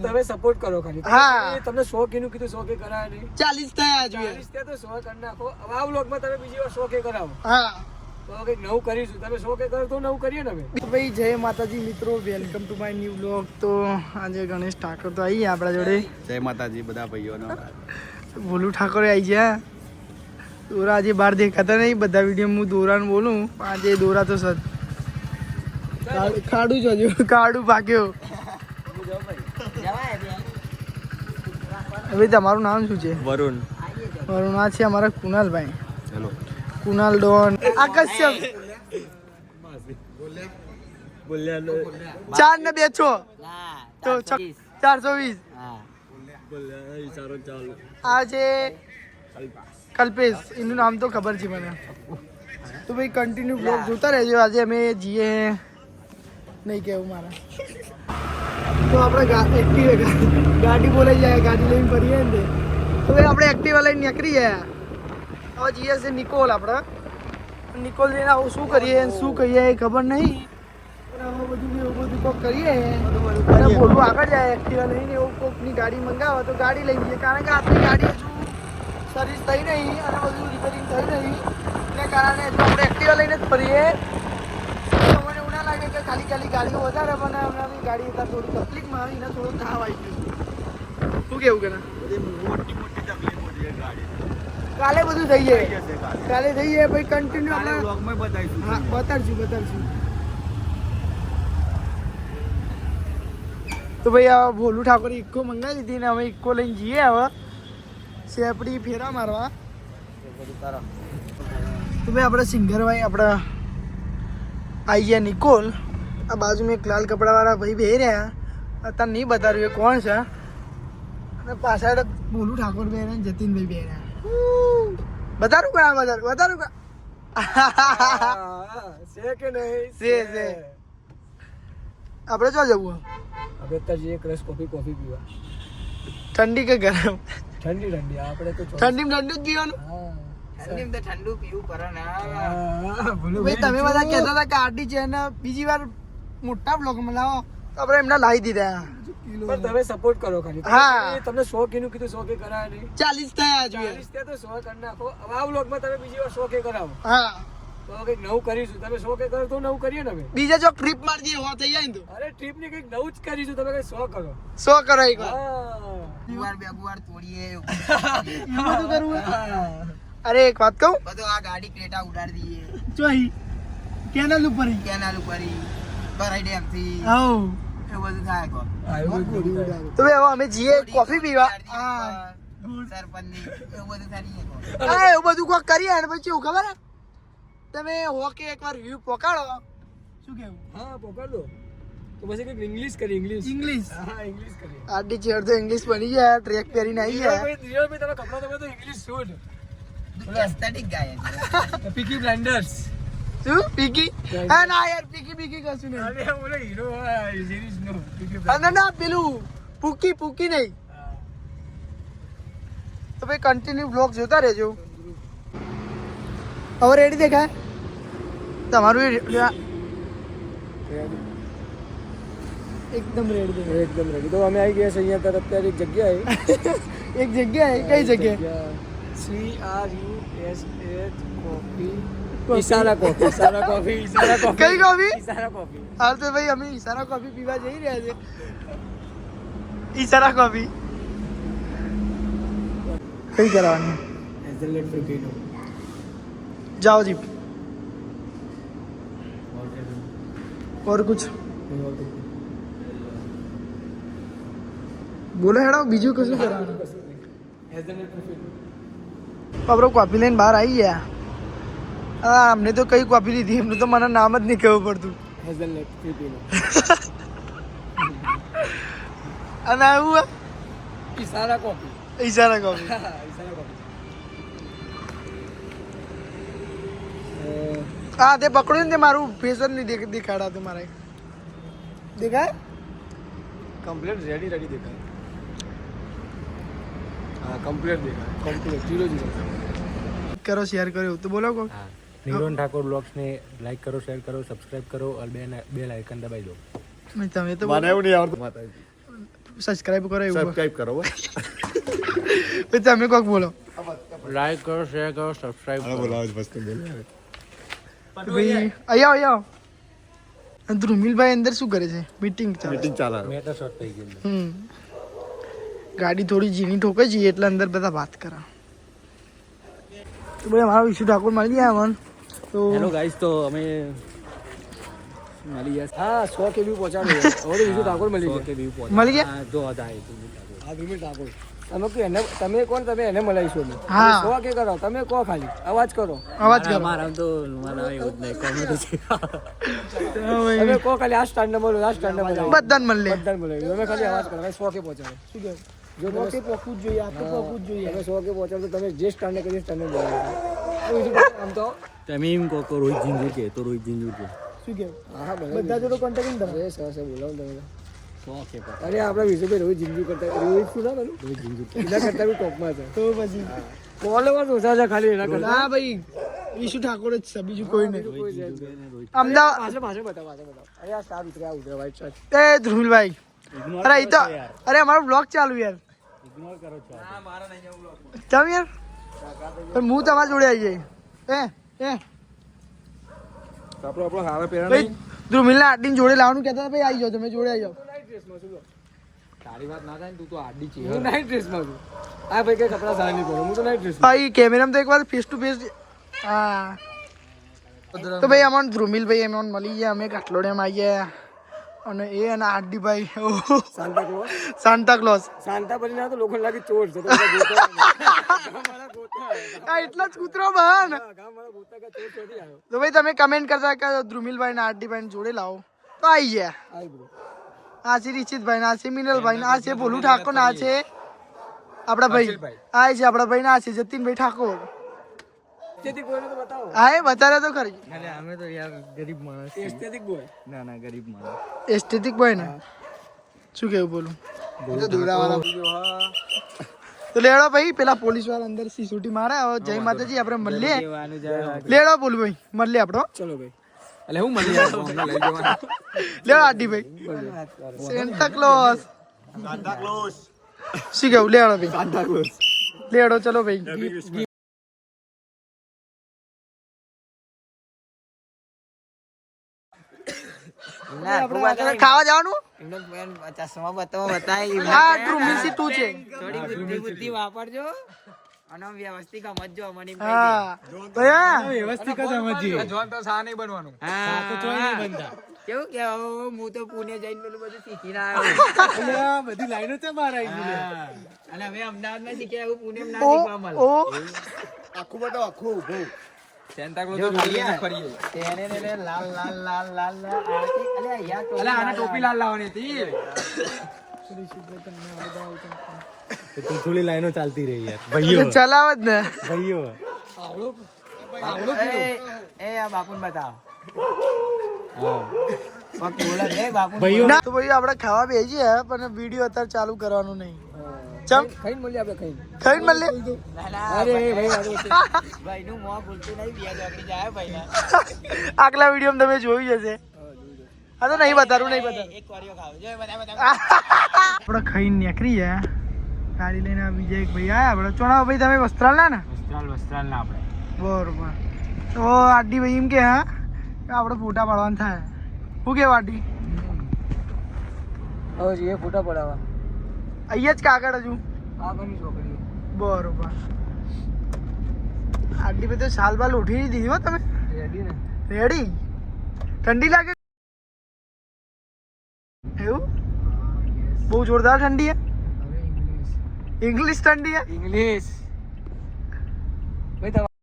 તમે સપોર્ટ કરો ખાલી. હા તમને 100 કે નું કીધું 100 કે કરાય નહીં. 40 થયા જોઈએ. 40 થયા તો 100 કરી નાખો. હવે આ વ્લોગમાં તમે બીજી વાર 100 કે કરાવો. હા તો કંઈક નવું કરીશું. તમે 100 કે કરો તો નવું કરીએ ને હવે. ભાઈ જય માતાજી મિત્રો, welcome to my new blog. તો આજે ગણેશ ઠાકોર તો આવી આપણા જોડે. જય માતાજી બધા ભાઈઓનો. ભોલુ ઠાકોરે આવી ગયા. દોરા આજે બહાર દેખાતા નહીં, બધા વિડીયો હું દોરાનું બોલું. આજે દોરા તો સદ કાઢું જ હજુ, કાઢું પાક્યો. હવે તમારું નામ શું છે? વરુણ. વરુણ. આ છે અમારા કુનાલભાઈ. હેલો. કુનાલ ડોન. આકાશ્યપ 4 ને 2 6 તો 420. આ છે કલ્પેશ, એનું નામ તો ખબર છે મને. તો ભાઈ કન્ટિન્યુ બ્લોગ જોતા રહેજો. આજે અમે જઈએ નહીં કેવું મારા. તો આપણે ગાડી બોલાઈ જાય, ગાડી લઈને ફરીએ ને. તો ભાઈ આપણે એક્ટિવા લઈને નીકળી ગયા. હવે જઈએ છે નિકોલ. આપણે નિકોલ જઈને આવું શું કરીએ શું કહીએ એ ખબર નહીં. પણ હવે બધું એવું બધું કોક કરીએ અને બોલવું આગળ જાય. એક્ટિવા લઈને એવું કોકની ગાડી મંગાવો તો ગાડી લઈ જઈએ. કારણ કે આપણી ગાડી હજુ સર્વિસ થઈ નહીં અને બધું રિપેરિંગ થયું નહીં. એને કારણે હજુ આપણે એક્ટિવા લઈને જ ફરીએ. મને એવું ના લાગે કે ખાલી ખાલી ગાડીઓ વધારે, પણ હમણાં ગાડી હતા થોડી તકલીફમાં આવી ને થોડું તાવ આવી ગયું. શું કેવું કે ના? મોટી તકલીફો છે ગાડી. કાલે બધું થઈ જાય, કાલે થઈ જાય. ભાઈ કન્ટિન્યુ આપણે બ્લોગમાં બતાવીશું. હા બતાડશું. તો ભાઈ આ ભોલુ ઠાકોરે ઇક્કો મંગાવી દીધી ને અમે ઇક્કો લઈને જઈએ. હવે સેપડી ફેરા મારવા. તો ભાઈ આપણે સિંગરભાઈ આપણે આવી ગયા નિકોલ. આ બાજુમાં એક લાલ કપડાવાળા ભાઈ બે રહ્યા. અત્યારે નહીં બતાવ્યું એ કોણ છે. અને પાછળ ભોલુ ઠાકોર બે રહ્યા, જતીનભાઈ બે રહ્યા. બતારું કા બતારું કા છે કે નહીં? છે આપણે ક્યાં જવું? હવે તો જે એક રસ કોફી પીવા. ઠંડી કે ગરમ? ઠંડી આપણે તો ઠંડીમાં ઠંડુ જ પીવાનું. ઠંડીમાં તો ઠંડુ પીવું પડે ને. ભાઈ તમે બધા કહેતા હતા કે આરડી છે ને બીજી વાર મોટા બ્લોગમાં લાવો તો આપણે એમના લાવી દીધા. પણ તમે સપોર્ટ કરો ખાલી. હા. તમને 100 કે નું કીધું 100 કે કરાય નહીં. 40 થયા જોઈએ. 40 થયા તો 100 કરી નાખો. હવે આ વ્લોગમાં તમે બીજી વાર 100 કે કરાવો. હા તો કંઈક નવું કરીશું. તમે 100 કે કરો તો નવું કરીએ ને હવે. બીજા જો ટ્રીપ માર દઈએ હો થઈ જાય ને તો. અરે ટ્રીપ ની કંઈક નવું જ કરીશું. તમે કંઈક 100 કરો. 100 કરો એક વાર. ગુવાર તોડીએ એવું બધું કરવું હોય? અરે એક વાત કહું, બધું આ ગાડી ક્રેટા ઉડાડી દઈએ. જોઈ કેનાલ ઉપર કેનાલ ઉપર બરાઈ ડેમ થી આવ એવું બધું થાય કો. તો હવે અમે જઈએ કોફી પીવા. હા સરપંચ એવું બધું થાય. હા એવું બધું કોઈ કરીએ અને પછી એવું ખબર તમે હો કે એકવાર રિવ્યુ પોકાડો. શું કેવું? હા પકડ દો. તો પછી કંઈક ઇંગ્લિશ કરી. ઇંગ્લિશ હા ઇંગ્લિશ કરી. આડી ચેર તો ઇંગ્લિશ બની જાય. ટ્રેક પહેરીને આવી જાય. ભાઈ તમે કપડા તમે તો ઇંગ્લિશ શૂટ એસ્થેટિક ગાય છે. પીકી બ્લેન્ડર્સ. શું પીકી? હા ના યાર પીકી કશું નહીં. અરે ઓલો હીરો સિરીઝ નો પીકી અને ના પેલું પૂકી નહીં. તો ભાઈ કન્ટિન્યુ બ્લોગ જોતા રહેજો. હવે રેડી દેખાય તમારું એકદમ રેડી. તો અમે આવી ગયા છે અહીંયા તરફ અત્યારે એક જગ્યાએ. એક જગ્યાએ કઈ જગ્યાએ? CRUSH coffee. ઈશારા કોફી. કઈ કોફી? ઈશારા કોફી. હાલ તો ભાઈ અમે ઈશારા કોફી પીવા જઈ રહ્યા છે. ઈશારા કોફી કઈ કરવાની? હેઝલનટ ફ્રુટીનો. जाओ जी. और कुछ બોલો હેડો બીજું કશું કરવાનું? હેઝલનટ ફ્રુટીનો. આપણે કોફી લઈને બહાર આવી ગયા. હા અમને તો કઈ કોફી લીધી એમને તો મને નામ જ નહીં કહેવું પડતું. હેઝલનટ ફ્રુટીનો. અને આવું ઈશારા coffee. Ishara coffee. Ishara coffee. હા તે પકડ્યું ને તે મારું ફેસ જ નહીં દેખાડાતું મારે. દેખાય કમ્પ્લીટ રેડી દેખાય. હા કમ્પ્લીટ દેખાય. કમ્પ્લીટ 0 કરો શેર કરો તો બોલો કો. નિરોન ઠાકોર બ્લોગ્સ ને લાઈક કરો, શેર કરો, સબસ્ક્રાઇબ કરો और बेल आइकन दबाई दो. તમે તો મને એવું નહીં આવડતું. સબસ્ક્રાઇબ કરો એવું સબસ્ક્રાઇબ કરો હો. પછી તમે કોક બોલો લાઈક કરો શેર કરો સબસ્ક્રાઇબ કરો બોલાવો વસ્તુ બોલો ભાઈ અહીંયા અને ધ્રુમિલભાઈ અંદર શું કરે છે મીટિંગ ચાલે મીટિંગ ચાલે મેં તો શોર્ટ થઈ ગયું ગાડી થોડી ઝીણી ઠોકે છે એટલે અંદર બધા વાત કરે તો ભાઈ અમારો વિશુ ઠાકોર મળી ગયા અમન તો હેલો ગાઈસ તો અમે મળી ગયા હા 100 કે વ્યૂ પહોંચાડ્યો હવે વિજુ ઠાકોર મળી ગયા મળી ગયા હા જો હતા આ ધ્રુમિલ ઠાકોર તમે કે એને તમે કોણ તમે એને મળાઈશું અમે હા. 100 કે કરો તમે કહો ખાલી અવાજ કરો અવાજ કરો મારા તો મારા એવું જ નહીં કોમેડી છે તો ભાઈ તમે કહો ખાલી આ સ્ટાન્ડ નંબર આ સ્ટાન્ડ નંબર બધાને મળે બધાને મળાવી તમે ખાલી અવાજ કરો 100 કે પહોંચાડો શું કહેવું જો તમે પોકે પોકવું જ જોઈએ આ તો પોકવું જ જોઈએ તમે 100 કે પહોંચાડો તો તમે જે સ્ટાન્ડ કરી સ્ટાન્ડ બોલાવો આમ તો તમે એમ કહો રોહિત જીંજુ કે તો રોહિત જીંજુ કે શું કહેવું હા બધા જોડે કોન્ટેક્ટ તમે અરે સર બોલાવો તમે 100 કે અરે આપણે વિજયભાઈ રોહિત જીંજુ કરતા રોહિત શું ના રોહિત જીંજુ એના કરતા બી ટોપમાં છે તો પછી ફોલોવર ઓછા છે ખાલી એના કરતા હા ભાઈ વિશુ ઠાકોર જ છે બીજું કોઈ નહીં કોઈ છે અમદાવાદ પાછળ બતાવો અરે આ સ્ટાર ઉતરે વ્હાઈટ શર્ટ એ ધ્રુમિલભાઈ અરે એ તો અરે અમારો બ્લોગ ચાલુ યાર ઇગ્નોર કરો છો ચાલ યાર પણ હું તમારા જોડે આવી જાય આપણો હારા પહેરા ભાઈ ધ્રુમિલ ના આટીને જોડે લાવવાનું કહેતા હતા ભાઈ આવી જાઓ તમે જોડે આવી જાઓ તારી વાત ના થાય ને તું તો આડી છે હું નાઈટ ડ્રેસમાં છું આ ભાઈ કઈ કપડા સારા નહીં પહેરો હું તો નાઈટ ડ્રેસ ભાઈ કેમેરામાં તો એકવાર ફેસ ટુ ફેસ હા તો ભાઈ અમને ધ્રુમિલભાઈ એમ મળી ગયા અમે કાટલોડિયામાં આવી ગયા અને એ અને આરડીભાઈ Santa Claus Santa Claus Santa બની ના તો લોકો લાગે ચોર છે તો બધા ગોતા મારા ગોતા આ એટલા જ કૂતરો બહાર ગામ મારા ગોતા કા ચોર ચોરી આવ્યો તો ભાઈ તમે કમેન્ટ કરતા કે ધ્રુમિલભાઈ ને આરડીભાઈ જોડે લાવો તો આવી ગયા આઈ બ્રો આ છે રિચિતભાઈ ના છે મિનલભાઈ ના છે ભોલુ ઠાકોર ના છે આપણા ભાઈ આ છે આપણા ભાઈ ના છે જતીનભાઈ ઠાકોર એસ્થેટિક બોય તો બતાવો હા એ બતાવ્યા તો ખરી અરે અમે તો યાર ગરીબ માણસ એસ્થેટિક બોય ના ના ગરીબ માણસ એસ્થેટિક ભાઈ ને શું કેવું બોલું તો લેડો ભાઈ પેલા પોલીસ વાળા અંદર સીસોટી મારે હવે જય માતાજી આપણે મળીએ લેડો બોલું ભાઈ મળીએ આપણો ચલો ભાઈ એટલે હું મળી જાય અમને લઈ જવાના લેડો આડી ભાઈ સેન્ટા ક્લોઝ શું કેવું લેડો ભાઈ લેડો ચલો ભાઈ ખાવા જવાનું ચશ્મા બતાવી હા ધ્રુમિલ સી તું છે થોડી બુદ્ધિ વાપરજો અને વ્યવસ્થિત સમજજો મને હા ભયા વ્યવસ્થિત જ સમજીએ જોન તો સા નહીં બનવાનું કેવું કે હું તો પુણે જઈને પેલું બધું શીખીને આવ્યો બધી લાઈનો છે મારા અને હવે અમદાવાદમાં શીખ્યા એવું પુણે ના ઓ શીખવા મળે ઓ આખું બતાવો આખું ઉભું સેન્ટા ક્લોઝ તો જોઈએ ને ફરીએ તેને ને લાલ લાલ લાલ લાલ લાલ અલે યાર એટલે આને ટોપી લાલ લાવવાની હતી તું થોડી લાઈનો ચાલતી રહી યાર ભાઈઓ ચલાવ જ ને ભાઈઓ એ આ બાપુને બતાવો હા બાપુ બોલે એ બાપુ ભાઈઓ ના તો ભાઈ આપણે ખાવા બેસીએ પણ વિડીયો અત્યારે ચાલુ કરવાનું નહીં ચમ ખાઈને મળીએ આપણે ખાઈ ખાઈને મળે ના ના અરે ભાઈ ભાઈ નું મોં ભૂલતું નહીં બે ચોકડી જાય ભાઈ ના આગલા વિડીયોમાં તમે જોયું હશે હા તો નહીં બતાવું નહીં બતાવું એક વારીઓ ખાવ જો બધા આપણે ખાઈને નીકળી ગયા ગાડી લઈને આ બીજા એક ભાઈ આયા આપણે ચોણા ભાઈ તમે વસ્ત્રાલ ના ને વસ્ત્રાલ ના આપણે બરોબર તો આડી ભાઈ એમ કે હા કે આપણે ફોટા પાડવાના થાય શું કે આડી હવે જે ફોટા પડાવવા અહીંયા જ કાગળ હજુ આ ઘણી છોકરી બરોબર આડી ભાઈ તો સાલ બાલ ઉઠી દીધી હો તમે રેડી ને રેડી ઠંડી લાગે એવું બહુ જોરદાર ઠંડી હે હવે ઇંગ્લિશ ઇંગ્લિશ ઠંડી હે ઇંગ્લિશ ભાઈ